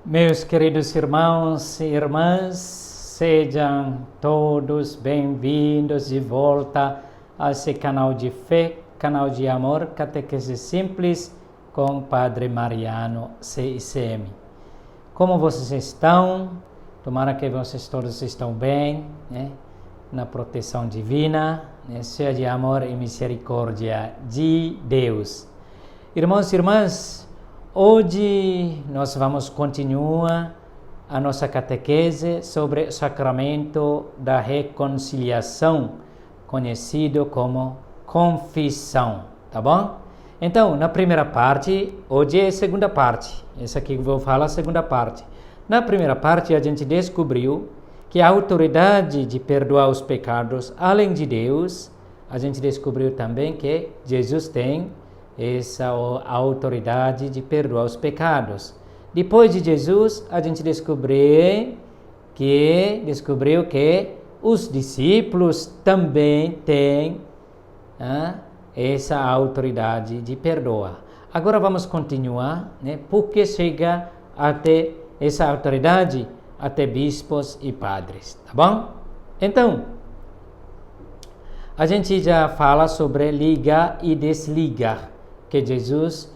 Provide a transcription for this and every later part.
Meus queridos irmãos e irmãs, sejam todos bem-vindos de volta a esse canal de fé, canal de amor, Catequese Simples com Padre Mariano CICM. Como vocês estão? Tomara que vocês todos estão bem, né? Na proteção divina, né? Cheia de amor e misericórdia de Deus. Irmãos e irmãs, hoje nós vamos continuar a nossa catequese sobre o sacramento da reconciliação, conhecido como confissão, tá bom? Então, na primeira parte, hoje é a segunda parte, essa aqui que eu vou falar a segunda parte. Na primeira parte, a gente descobriu que a autoridade de perdoar os pecados, além de Deus, a gente descobriu também que Jesus tem essa autoridade de perdoar os pecados. Depois de Jesus, a gente descobriu que os discípulos também têm essa autoridade de perdoar. Agora vamos continuar, né? Porque chega até essa autoridade até bispos e padres, tá bom? Então, a gente já fala sobre ligar e desligar, que Jesus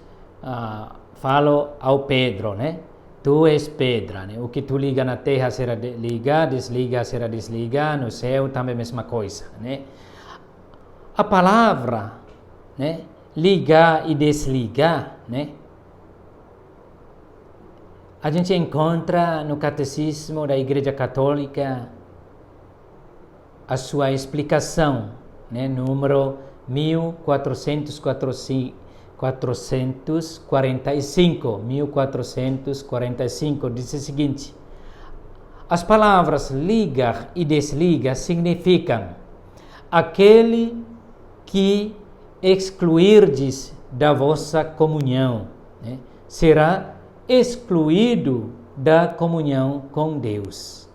falou ao Pedro, né? Tu és pedra, né? O que tu liga na terra será ligar, desliga será desligar, no céu também a mesma coisa, né? A palavra, né? Ligar e desligar, né? A gente encontra no Catecismo da Igreja Católica a sua explicação, né? Número 1445, diz o seguinte: as palavras ligar e desligar significam aquele que excluirdes da vossa comunhão, né? Será excluído da comunhão com Deus.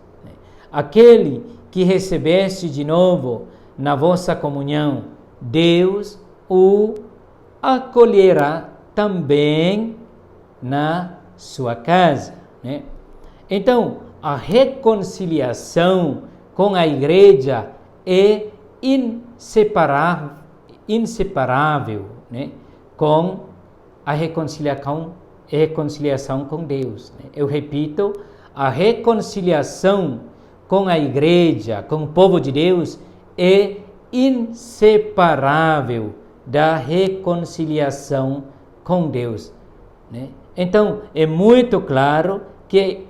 Aquele que recebeste de novo na vossa comunhão, Deus o acolherá também na sua casa, né? Então, a reconciliação com a igreja é inseparável, né? Com a reconciliação com Deus, né? Eu repito, a reconciliação com a igreja, com o povo de Deus, é inseparável da reconciliação com Deus, né? Então, é muito claro que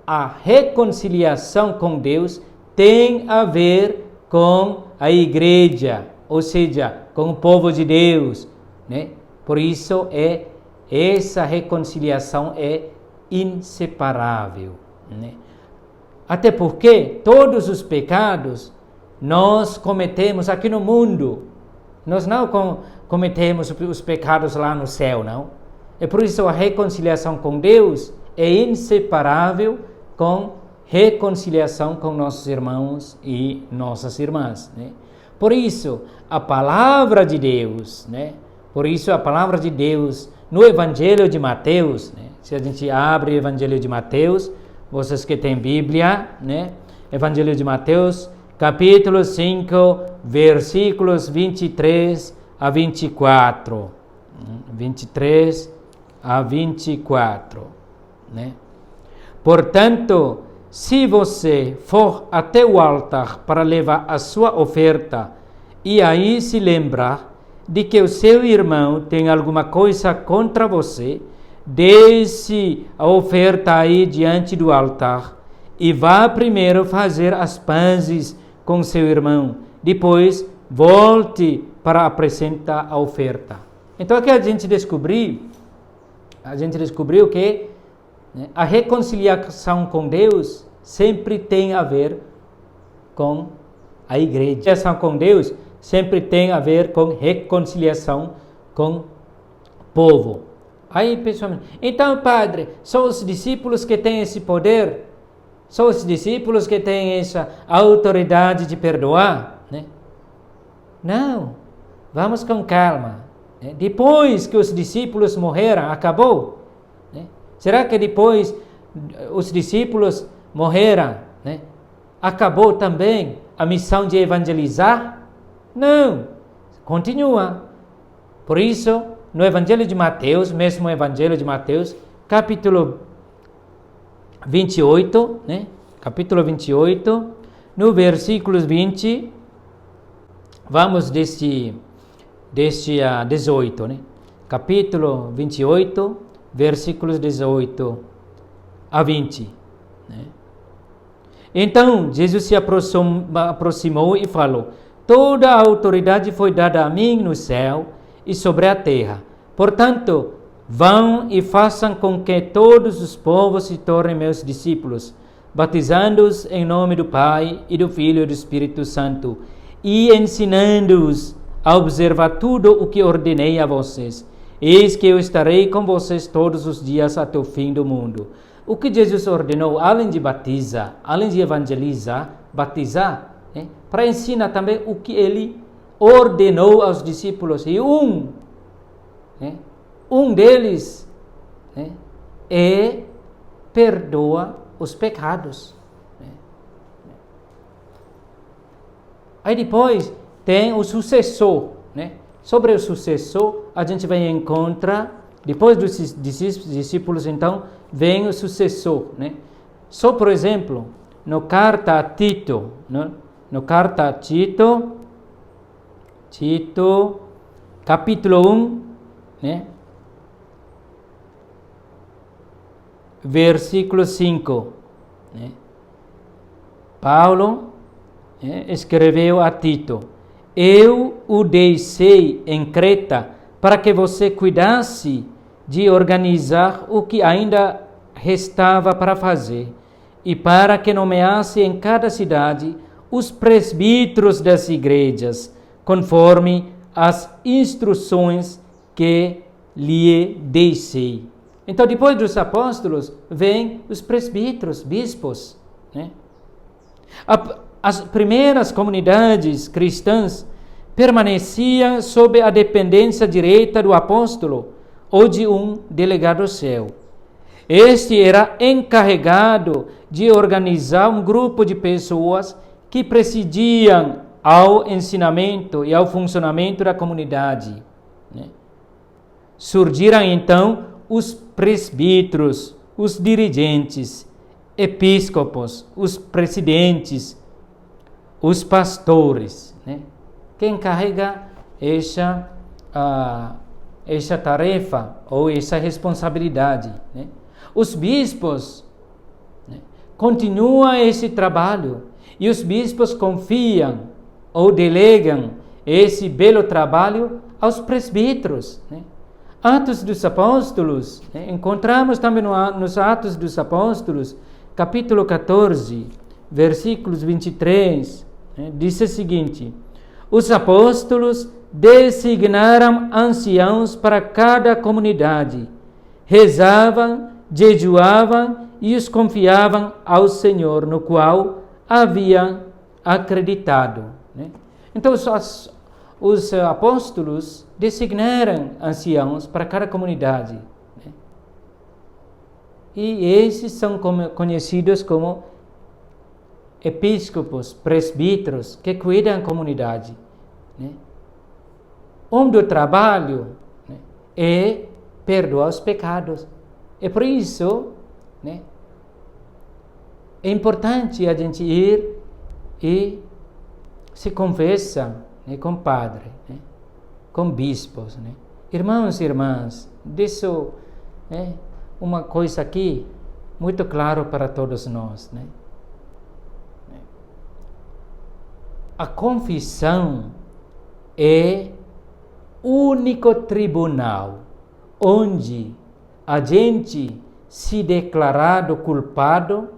a reconciliação com Deus tem a ver com a igreja, ou seja, com o povo de Deus, né? Por isso, essa reconciliação é inseparável, né? Até porque todos os pecados nós cometemos aqui no mundo. Nós não cometemos os pecados lá no céu, não. É por isso a reconciliação com Deus é inseparável com reconciliação com nossos irmãos e nossas irmãs, né? Por isso, a palavra de Deus, né? Por isso, a palavra de Deus no Evangelho de Mateus, né? Se a gente abre o Evangelho de Mateus, vocês que têm Bíblia, né? Evangelho de Mateus, capítulo 5, versículos 23 a 24. 23 a 24, né? Portanto, se você for até o altar para levar a sua oferta e aí se lembrar de que o seu irmão tem alguma coisa contra você, deixe a oferta aí diante do altar e vá primeiro fazer as pazes com seu irmão. Depois, volte para apresentar a oferta. Então, aqui a gente descobriu que, né, a reconciliação com Deus sempre tem a ver com a igreja. A reconciliação com Deus sempre tem a ver com reconciliação com o povo. Aí, pessoal, então, padre, são os discípulos que têm esse poder? São os discípulos que têm essa autoridade de perdoar, né? Não, vamos com calma, né? Depois que os discípulos morreram, acabou, né? Será que depois os discípulos morreram, né? Acabou também a missão de evangelizar? Não, continua. Por isso, no Evangelho de Mateus, mesmo o Evangelho de Mateus, capítulo 28, né? Capítulo 28, no versículo 20, vamos deste 18, né? Capítulo 28, versículos 18 a 20, né? Então, Jesus se aproximou e falou: toda a autoridade foi dada a mim no céu e sobre a terra. Portanto, vão e façam com que todos os povos se tornem meus discípulos, batizando-os em nome do Pai e do Filho e do Espírito Santo, e ensinando-os a observar tudo o que ordenei a vocês. Eis que eu estarei com vocês todos os dias até o fim do mundo. O que Jesus ordenou, além de batizar, além de evangelizar, batizar, né, para ensinar também o que ele ordenou aos discípulos. E um deles, né, é perdoa os pecados. Né. Aí depois tem o sucessor. Né. Sobre o sucessor, a gente vai encontrar, depois dos discípulos, então, vem o sucessor, né? Só, por exemplo, no carta a Tito, né? No carta a Tito, capítulo 1, né? Versículo 5, né? Paulo, né, escreveu a Tito: eu o deixei em Creta para que você cuidasse de organizar o que ainda restava para fazer, e para que nomeasse em cada cidade os presbíteros das igrejas, conforme as instruções que lhe deixei. Então, depois dos apóstolos, vêm os presbíteros, bispos, né? As primeiras comunidades cristãs permaneciam sob a dependência direta do apóstolo ou de um delegado seu. Este era encarregado de organizar um grupo de pessoas que presidiam ao ensinamento e ao funcionamento da comunidade. Surgiram então os presbíteros, os dirigentes, episcopos, os presidentes, os pastores, né? Quem carrega essa tarefa ou essa responsabilidade, né? Os bispos, né, continuam esse trabalho, e os bispos confiam ou delegam esse belo trabalho aos presbíteros, né? Atos dos Apóstolos, né? Encontramos também nos Atos dos Apóstolos, capítulo 14, versículos 23, né? Diz o seguinte: os apóstolos designaram anciãos para cada comunidade, rezavam, jejuavam e os confiavam ao Senhor, no qual haviam acreditado. Né? Então, os apóstolos designaram anciãos para cada comunidade. Né? E esses são conhecidos como episcopos, presbíteros, que cuidam da comunidade. Né? Do trabalho, né, é perdoar os pecados. É por isso, né, é importante a gente ir e se confessar, né, com padre, né, com bispos. Né. Irmãos e irmãs, deixo, né, uma coisa aqui muito claro para todos nós. Né. A confissão é o único tribunal onde a gente se declarado culpado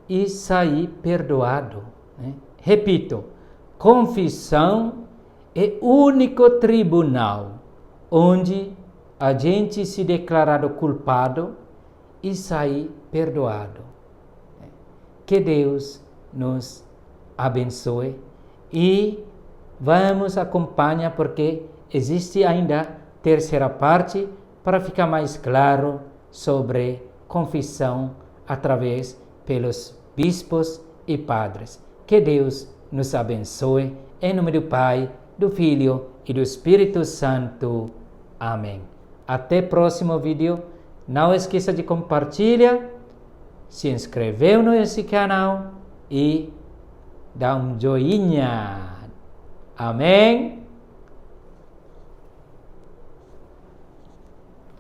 e sair perdoado. Né? Repito, confissão é o único tribunal onde a gente se declarado culpado e sair perdoado. Que Deus nos abençoe e vamos acompanhar, porque existe ainda terceira parte para ficar mais claro sobre confissão através pelos bispos e padres. Que Deus nos abençoe, em nome do Pai, do Filho e do Espírito Santo. Amém. Até o próximo vídeo. Não esqueça de compartilhar, se inscrever nesse canal e dar um joinha. Amém.